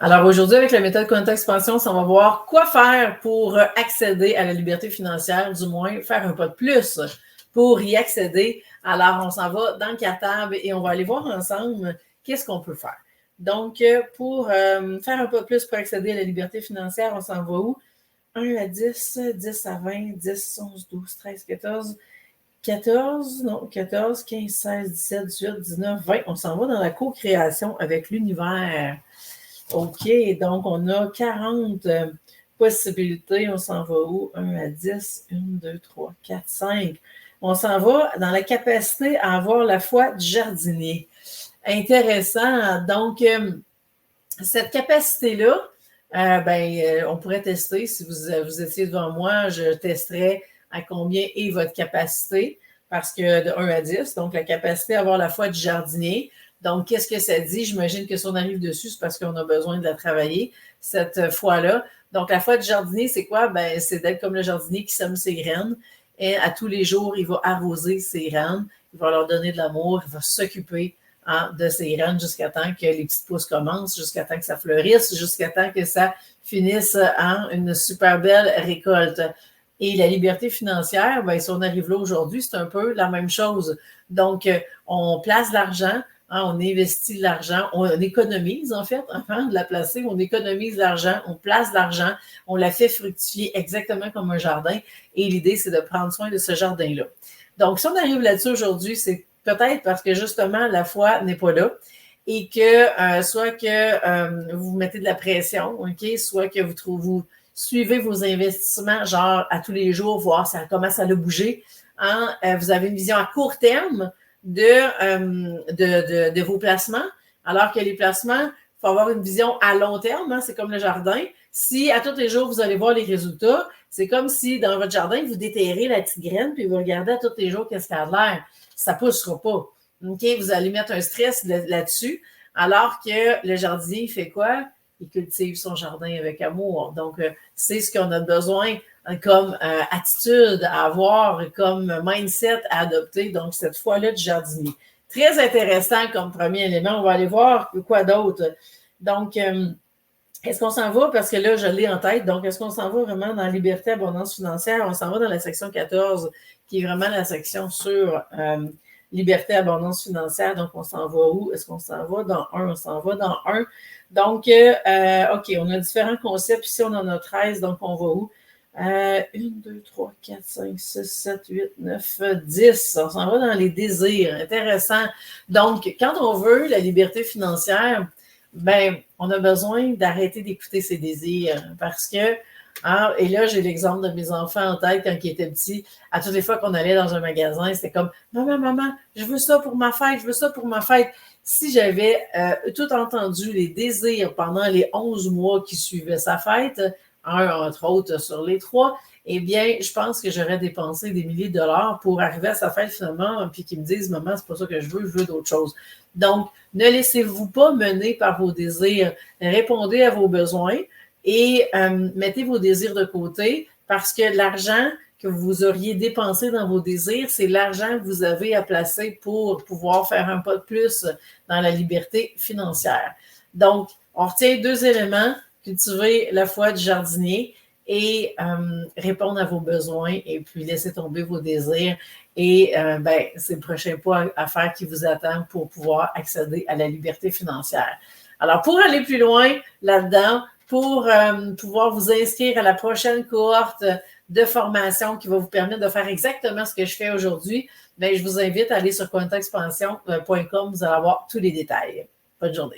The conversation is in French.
Alors aujourd'hui, avec la méthode Contact Expansion, on va voir quoi faire pour accéder à la liberté financière, du moins faire un pas de plus pour y accéder. Alors, on s'en va dans le cartable et on va aller voir ensemble qu'est-ce qu'on peut faire. Donc, pour faire un pas de plus pour accéder à la liberté financière, on s'en va où? 1 à 10, 10 à 20, 10, 11, 12, 13, 14, 14, 15, 16, 17, 18, 19, 20. On s'en va dans la co-création avec l'univers. OK, donc on a 40 possibilités. On s'en va où? 1 à 10, 1, 2, 3, 4, 5. On s'en va dans la capacité à avoir la foi du jardinier. Intéressant. Donc, cette capacité-là, on pourrait tester. Si vous étiez devant moi, je testerais à combien est votre capacité, parce que de 1 à 10, donc la capacité à avoir la foi du jardinier. Donc, qu'est-ce que ça dit? J'imagine que si on arrive dessus, c'est parce qu'on a besoin de la travailler, cette foi-là. Donc, la foi du jardinier, c'est quoi? C'est d'être comme le jardinier qui sème ses graines. Et à tous les jours, il va arroser ses graines, il va leur donner de l'amour, il va s'occuper de ses graines jusqu'à temps que les petites pousses commencent, jusqu'à temps que ça fleurisse, jusqu'à temps que ça finisse en une super belle récolte. Et la liberté financière, si on arrive là aujourd'hui, c'est un peu la même chose. Donc, on place l'argent, on investit de l'argent, on économise en fait, avant de la placer, on économise l'argent, on place l'argent, on la fait fructifier exactement comme un jardin. Et l'idée, c'est de prendre soin de ce jardin-là. Donc, si on arrive là-dessus aujourd'hui, c'est peut-être parce que justement, la foi n'est pas là et que soit que vous mettez de la pression, OK, soit que vous suivez vos investissements, genre à tous les jours, voir comment ça a bougé. Vous avez une vision à court terme de vos placements, alors que les placements, il faut avoir une vision à long terme, c'est comme le jardin. Si à tous les jours, vous allez voir les résultats, c'est comme si dans votre jardin, vous déterrez la petite graine, puis vous regardez à tous les jours qu'est-ce qu'il y a de l'air. Ça ne poussera pas. OK? Vous allez mettre un stress là-dessus, alors que le jardinier, il fait quoi? Il cultive son jardin avec amour. Donc, c'est ce qu'on a besoin comme attitude à avoir, comme mindset à adopter. Donc, cette fois-là du jardinier. Très intéressant comme premier élément. On va aller voir quoi d'autre. Donc, est-ce qu'on s'en va? Parce que là, je l'ai en tête. Donc, est-ce qu'on s'en va vraiment dans Liberté, Abondance financière? On s'en va dans la section 14, qui est vraiment la section sur Liberté, Abondance financière. Donc, on s'en va où? Est-ce qu'on s'en va dans 1? On s'en va dans 1. Donc, OK, on a différents concepts. Ici, on en a 13. Donc, on va où? 1, 2, 3, 4, 5, 6, 7, 8, 9, 10. On s'en va dans les désirs. Intéressant. Donc, quand on veut la liberté financière, on a besoin d'arrêter d'écouter ses désirs parce que, et là, j'ai l'exemple de mes enfants en tête quand ils étaient petits. À toutes les fois qu'on allait dans un magasin, c'était comme « Maman, je veux ça pour ma fête, je veux ça pour ma fête. » Si j'avais tout entendu les désirs pendant les 11 mois qui suivaient sa fête, entre autres sur les 3, eh bien, je pense que j'aurais dépensé des milliers de dollars pour arriver à sa fête finalement, puis qu'ils me disent « Maman, c'est pas ça que je veux d'autres choses. » Donc, ne laissez-vous pas mener par vos désirs. Répondez à vos besoins et mettez vos désirs de côté parce que l'argent que vous auriez dépensé dans vos désirs, c'est l'argent que vous avez à placer pour pouvoir faire un pas de plus dans la liberté financière. Donc, on retient 2 éléments, cultiver la foi du jardinier et répondre à vos besoins et puis laisser tomber vos désirs. Et c'est le prochain pas à faire qui vous attend pour pouvoir accéder à la liberté financière. Alors, pour aller plus loin là-dedans, pour pouvoir vous inscrire à la prochaine cohorte de formation qui va vous permettre de faire exactement ce que je fais aujourd'hui, je vous invite à aller sur contexpansion.com. Vous allez avoir tous les détails. Bonne journée.